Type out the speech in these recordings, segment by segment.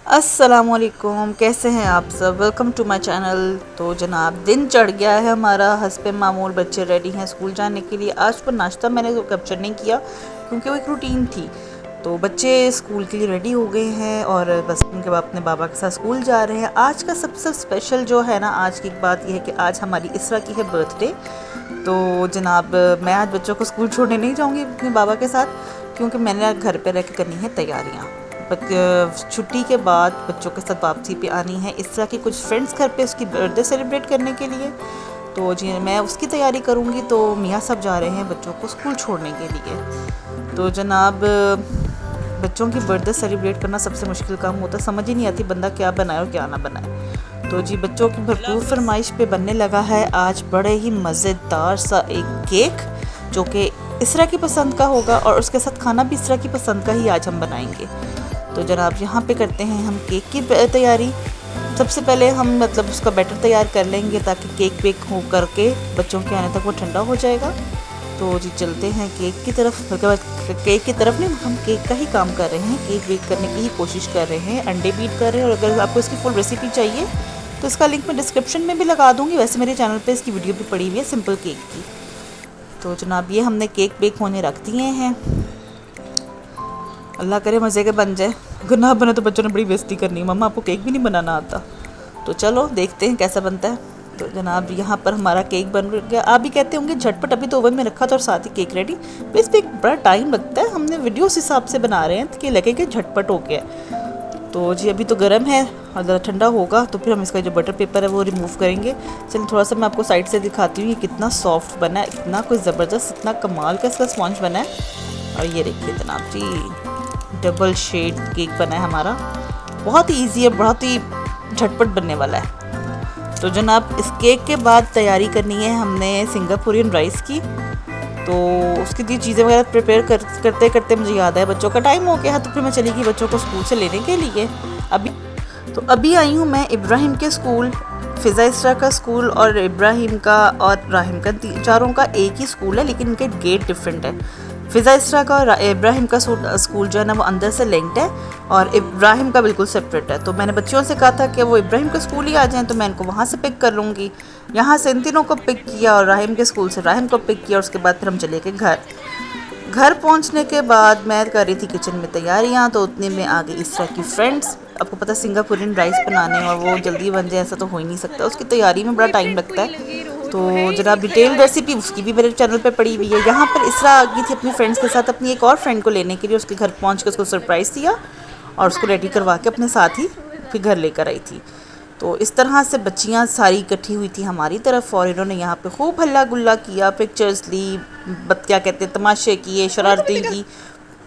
अस्सलामुअलैकुम, कैसे हैं आप सब। Welcome to my channel. तो जनाब दिन चढ़ गया है हमारा, हस्बे मामूल बच्चे रेडी हैं स्कूल जाने के लिए। आज पर नाश्ता मैंने तो कैप्चर नहीं किया क्योंकि वो एक रूटीन थी। तो बच्चे स्कूल के लिए रेडी हो गए हैं और बस उनके बाद अपने बाबा के साथ स्कूल जा रहे हैं। आज का सबसे स्पेशल जो है ना, आज की बात यह है कि आज हमारी इसरा की है बर्थडे। तो जनाब मैं आज बच्चों को स्कूल छोड़ने नहीं जाऊँगी अपने बाबा के साथ, क्योंकि मैंने घर पर रह के करनी है तैयारियाँ। छुट्टी के बाद बच्चों के साथ वापसी पे आनी है इस तरह के कुछ फ्रेंड्स घर पे उसकी बर्थडे सेलिब्रेट करने के लिए। तो जी मैं उसकी तैयारी करूँगी। तो मियाँ सब जा रहे हैं बच्चों को स्कूल छोड़ने के लिए। तो जनाब बच्चों की बर्थडे सेलिब्रेट करना सबसे मुश्किल काम होता है, समझ ही नहीं आती बंदा क्या बनाए और क्या ना बनाए। तो जी बच्चों की भरपूर फरमाइश पे बनने लगा है आज बड़े ही मज़ेदार सा एक केक, जो कि इसरा की पसंद का होगा और उसके साथ खाना भी इसरा की पसंद का ही आज हम बनाएंगे। तो जनाब यहाँ पे करते हैं हम केक की तैयारी। सबसे पहले हम उसका बैटर तैयार कर लेंगे ताकि केक बेक हो करके बच्चों के आने तक वो ठंडा हो जाएगा। तो जी चलते हैं केक की तरफ। केक की तरफ नहीं, हम केक का ही काम कर रहे हैं, केक बेक करने की ही कोशिश कर रहे हैं, अंडे बीट कर रहे हैं। और अगर आपको इसकी फुल रेसिपी चाहिए तो इसका लिंक मैं डिस्क्रिप्शन में भी लगा दूँगी। वैसे मेरे चैनल पर इसकी वीडियो भी पड़ी हुई है सिंपल केक की। तो जनाब ये हमने केक बेक होने रख दिए हैं। अल्लाह करे मज़े के बन जाए, अगर ना बने तो बच्चों ने बड़ी बेइज्जती करनी, मम्मा आपको केक भी नहीं बनाना आता। तो चलो देखते हैं कैसा बनता है। तो जनाब यहाँ पर हमारा केक बन गया। आप भी कहते होंगे झटपट, अभी तो ओवन में रखा था और साथ ही केक रेडी। तो इस पर एक बड़ा टाइम लगता है, हमने वीडियो उस हिसाब से बना रहे हैं कि लगे कि झटपट हो गया। तो जी अभी तो गर्म है और ज़रा ठंडा होगा तो फिर हम इसका जो बटर पेपर है वो रिमूव करेंगे। चलिए थोड़ा सा मैं आपको साइड से दिखाती हूँ कि कितना सॉफ्ट बना है, इतना कोई ज़बरदस्त, इतना कमाल का इसका स्पॉन्ज बना है। और ये देखिए जनाब जी डबल शेड केक बना है हमारा, बहुत ही ईजी है, बहुत ही झटपट बनने वाला है। तो जनाब इस केक के बाद तैयारी करनी है हमने सिंगापुरियन राइस की। तो उसकी दी चीज़ें वगैरह प्रिपेयर करते करते मुझे याद आया बच्चों का टाइम हो गया है, तो फिर मैं चली गई बच्चों को स्कूल से लेने के लिए। अभी आई हूँ मैं इब्राहिम के स्कूल, फ़िज़ा इसरा का स्कूल और इब्राहिम का और राहिम का, चारों का एक ही स्कूल है लेकिन इनके गेट डिफरेंट है। फ़िज़ा इसरा का और इब्राहिम का स्कूल जो है ना वो अंदर से लिंक्ड है और इब्राहिम का बिल्कुल सेपरेट है। तो मैंने बच्चों से कहा था कि वो इब्राहिम के स्कूल ही आ जाएं, तो मैं इनको वहाँ से पिक कर लूँगी। यहाँ से इन तीनों को पिक किया और राहिम के स्कूल से राहिम को पिक किया। और उसके बाद फिर हम चले गए घर पहुंचने के बाद मैं कर रही थी किचन में तैयारियां, तो उतने में आ गई इसरा की फ्रेंड्स। आपको पता सिंगापुरियन राइस बनाने और वो जल्दी बन जाए ऐसा तो हो ही नहीं सकता, उसकी तैयारी में बड़ा टाइम लगता है। तो जरा डिटेल रेसिपी उसकी भी मेरे चैनल पे पड़ी हुई है। यहाँ पर इसरा आ गई थी अपनी फ्रेंड्स के साथ अपनी एक और फ्रेंड को लेने के लिए, उसके घर पहुँच के उसको सरप्राइज़ दिया और उसको रेडी करवा के अपने साथ ही फिर घर लेकर आई थी। तो इस तरह से बच्चियाँ सारी इकट्ठी हुई थी हमारी तरफ और इन्होंने यहाँ पे खूब हल्ला गुल्ला किया, पिक्चर्स ली, क्या कहते हैं तमाशे किए, शरारतें की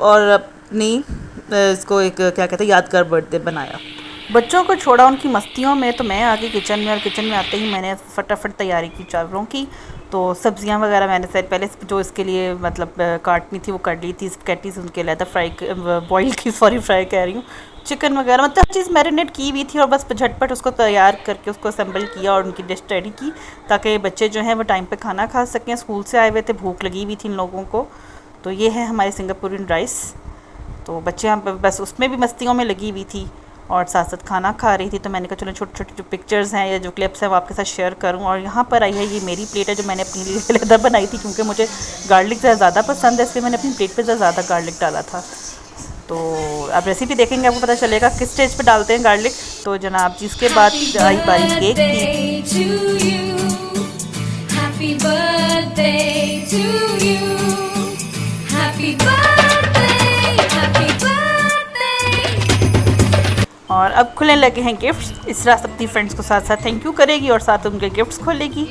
और अपनी इसको एक क्या कहते हैं यादगार बर्थडे बनाया। बच्चों को छोड़ा उनकी मस्तियों में, तो मैं आ गई किचन में और किचन में आते ही मैंने फटाफट तैयारी की चावलों की। तो सब्जियां वगैरह मैंने से पहले जो इसके लिए काटनी थी वो काट ली थी। स्पैगेटीज उनके लिए फ्राई बॉयल की, सॉरी फ्राई कह रही हूँ, चिकन वगैरह हर चीज़ मैरिनेट की हुई थी और बस झटपट उसको तैयार करके उसको असेंबल किया और उनकी डिश रेडी की ताकि बच्चे जो हैं वो टाइम पे खाना खा सकें। स्कूल से आए हुए थे, भूख लगी हुई थी इन लोगों को। तो ये है हमारे सिंगापुरियन राइस। तो बच्चे यहाँ बस उसमें भी मस्तियों में लगी हुई थी और साथ साथ खाना खा रही थी। तो मैंने कहा चलो छोटे छोटे जो पिक्चर्स हैं या जो क्लिप्स हैं वो आपके साथ शेयर करूं। और यहाँ पर आई है ये मेरी प्लेट है जो मैंने अपनी लिए लहदा बनाई थी, क्योंकि मुझे गार्लिक ज़्यादा पसंद है, इसलिए मैंने अपनी प्लेट पे ज़्यादा गार्लिक डाला था। तो आप रेसिपी देखेंगे आपको पता चलेगा किस स्टेज पे डालते हैं गार्लिक। तो जनाब जी इसके बाद आई बारी केक की। और अब खुलने लगे हैं गिफ्ट्स। इसरा अपनी फ्रेंड्स को साथ साथ थैंक यू करेगी और साथ उनके गिफ्ट्स खोलेगी।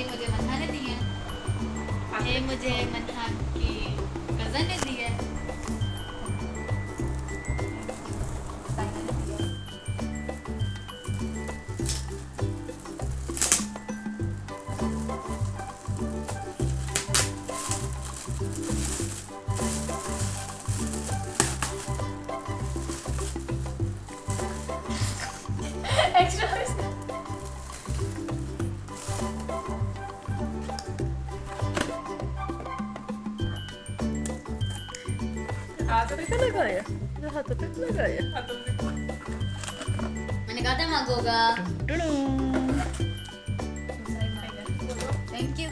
हाथ पे लगाया, हाथ पे लगाया। मैंने कहा था मांगोगा। Thank you.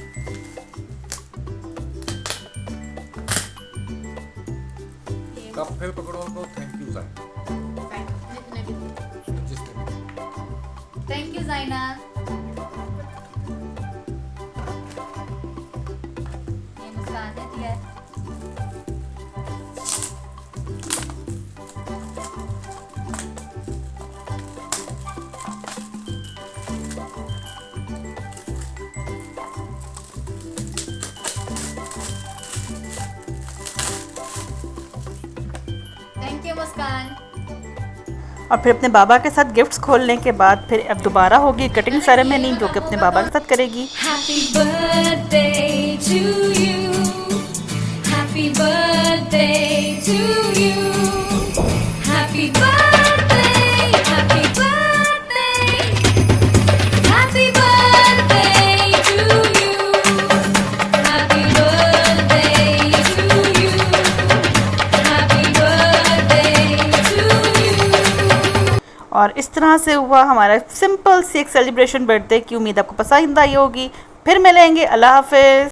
कप फिर पकड़ो तो थैंक यू साइन। थैंक यू जाइना। ये मुस्कान देती है। थैंक यू मुस्कान। और फिर अपने बाबा के साथ गिफ्ट्स खोलने के बाद फिर अब दोबारा होगी कटिंग सेरेमनी, जो कि अपने बाबा के साथ करेगी। Happy birthday to you. Happy birthday to you. Happy birthday. Happy birthday. Happy birthday to you. Happy birthday to you. Happy birthday to you. और इस तरह से हुआ हमारा सिंपल सी एक सेलिब्रेशन बर्थडे की। उम्मीद आपको पसंद आई होगी। फिर मिलेंगे। अल्लाह हाफिज़।